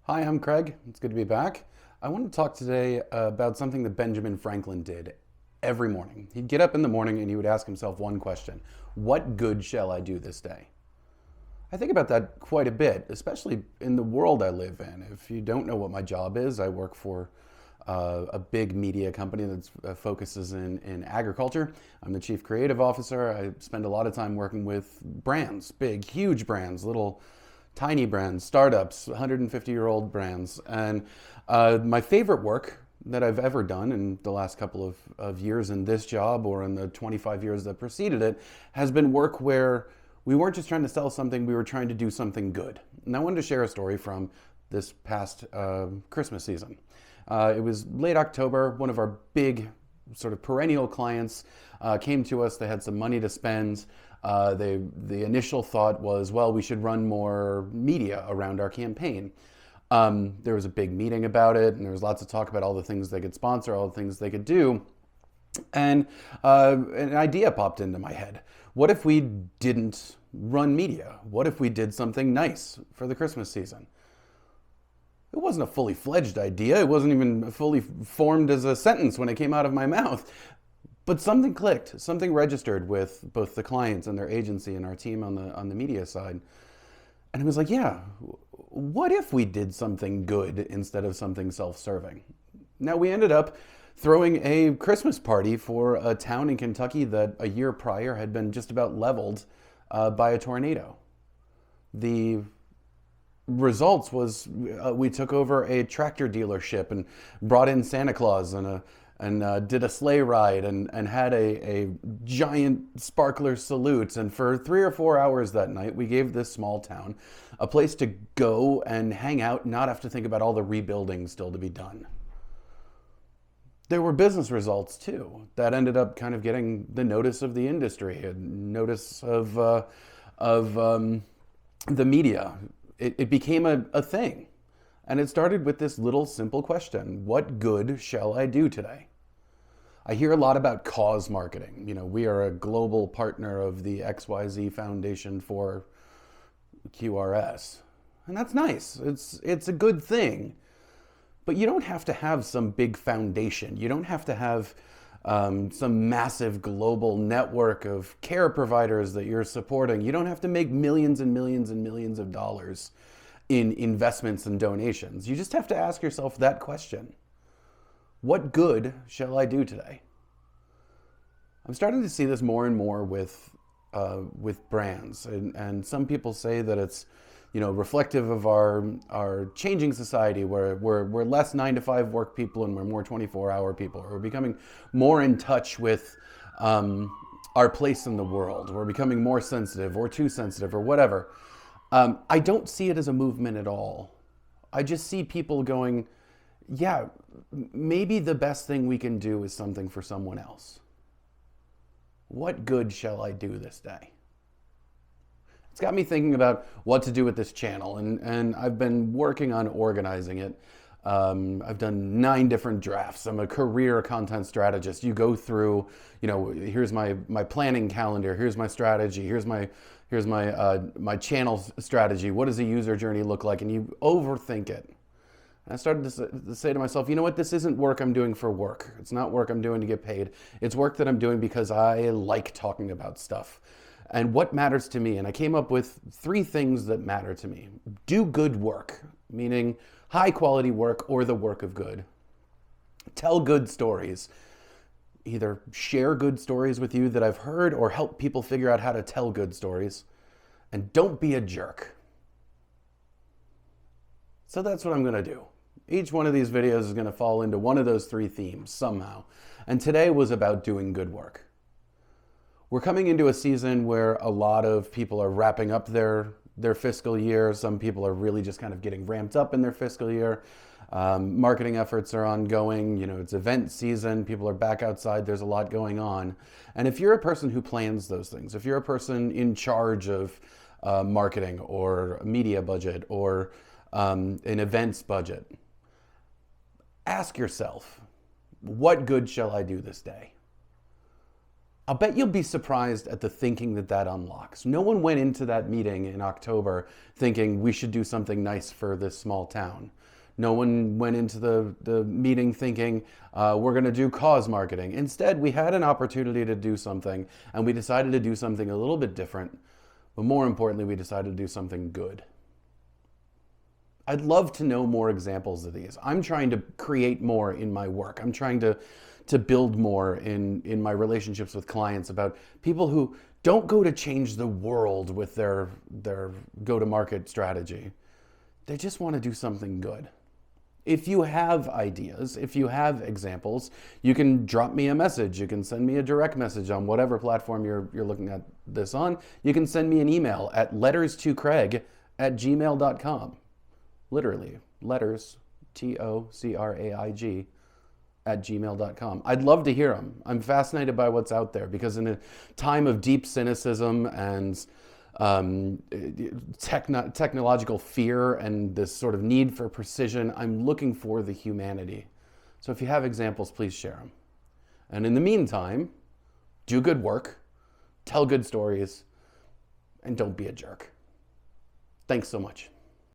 Hi, I'm Craig. It's good to be back. I want to talk today about something that Benjamin Franklin did every morning. He'd get up in the morning and he would ask himself one question: what good shall I do this day? I think about that quite a bit, especially in the world I live in. If you don't know what my job is, I work for a big media company that focuses in agriculture. I'm the chief creative officer. I spend a lot of time working with brands, big, huge brands, little tiny brands, startups, 150-year-old brands. And my favorite work that I've ever done in the last couple of years in this job or in the 25 years that preceded it has been work where we weren't just trying to sell something, we were trying to do something good. And I wanted to share a story from this past Christmas season. It was late October. One of our big sort of perennial clients came to us. They had some money to spend. The initial thought was, well, we should run more media around our campaign. There was a big meeting about it, and there was lots of talk about all the things they could sponsor, all the things they could do. And an idea popped into my head. What if we didn't run media? What if we did something nice for the Christmas season? It wasn't a fully fledged idea. It wasn't even fully formed as a sentence when it came out of my mouth. But something clicked, something registered with both the clients and their agency and our team on the media side. And it was like, yeah, what if we did something good instead of something self-serving? Now, we ended up throwing a Christmas party for a town in Kentucky that a year prior had been just about leveled by a tornado. The results was we took over a tractor dealership and brought in Santa Claus and did a sleigh ride and had a giant sparkler salute. And for 3 or 4 hours that night, we gave this small town a place to go and hang out, not have to think about all the rebuilding still to be done. There were business results too that ended up kind of getting the notice of the industry and notice of the media. It became a thing. And it started with this little simple question: what good shall I do today? I hear a lot about cause marketing. You know, we are a global partner of the XYZ Foundation for QRS. And that's nice. It's a good thing. But you don't have to have some big foundation. You don't have to have some massive global network of care providers that you're supporting. You don't have to make millions and millions and millions of dollars in investments and donations. You just have to ask yourself that question: what good shall I do today? I'm starting to see this more and more with brands, and some people say that it's, you know, reflective of our changing society, where we're less 9-to-5 work people and we're more 24-hour people. We're becoming more in touch with our place in the world. We're becoming more sensitive or too sensitive or whatever. I don't see it as a movement at all. I just see people going, yeah, maybe the best thing we can do is something for someone else. What good shall I do this day? It's got me thinking about what to do with this channel, and I've been working on organizing it. I've done 9 different drafts. I'm a career content strategist. You go through, you know, here's my planning calendar, here's my strategy, here's my my channel strategy. What does a user journey look like? And you overthink it. And I started to say to myself, you know what? This isn't work I'm doing for work. It's not work I'm doing to get paid. It's work that I'm doing because I like talking about stuff and what matters to me. And I came up with 3 things that matter to me. Do good work, meaning high quality work or the work of good. Tell good stories. Either share good stories with you that I've heard or help people figure out how to tell good stories. And don't be a jerk. So that's what I'm going to do. Each one of these videos is going to fall into one of those 3 themes somehow. And today was about doing good work. We're coming into a season where a lot of people are wrapping up their fiscal year. Some people are really just kind of getting ramped up in their fiscal year. Marketing efforts are ongoing. You know, it's event season. People are back outside. There's a lot going on. And if you're a person who plans those things, if you're a person in charge of marketing or a media budget or an events budget, ask yourself, what good shall I do this day? I'll bet you'll be surprised at the thinking that that unlocks. No one went into that meeting in October thinking we should do something nice for this small town. No one went into the meeting thinking we're going to do cause marketing. Instead, we had an opportunity to do something, and we decided to do something a little bit different. But more importantly, we decided to do something good. I'd love to know more examples of these. I'm trying to create more in my work. I'm trying to build more in my relationships with clients about people who don't go to change the world with their go-to-market strategy. They just want to do something good. If you have ideas, if you have examples, you can drop me a message. You can send me a direct message on whatever platform you're looking at this on. You can send me an email at letterstocraig@gmail.com. Literally, letters, TOCRAIG @gmail.com. I'd love to hear them. I'm fascinated by what's out there because in a time of deep cynicism and technological fear and this sort of need for precision, I'm looking for the humanity. So if you have examples, please share them. And in the meantime, do good work, tell good stories, and don't be a jerk. Thanks so much.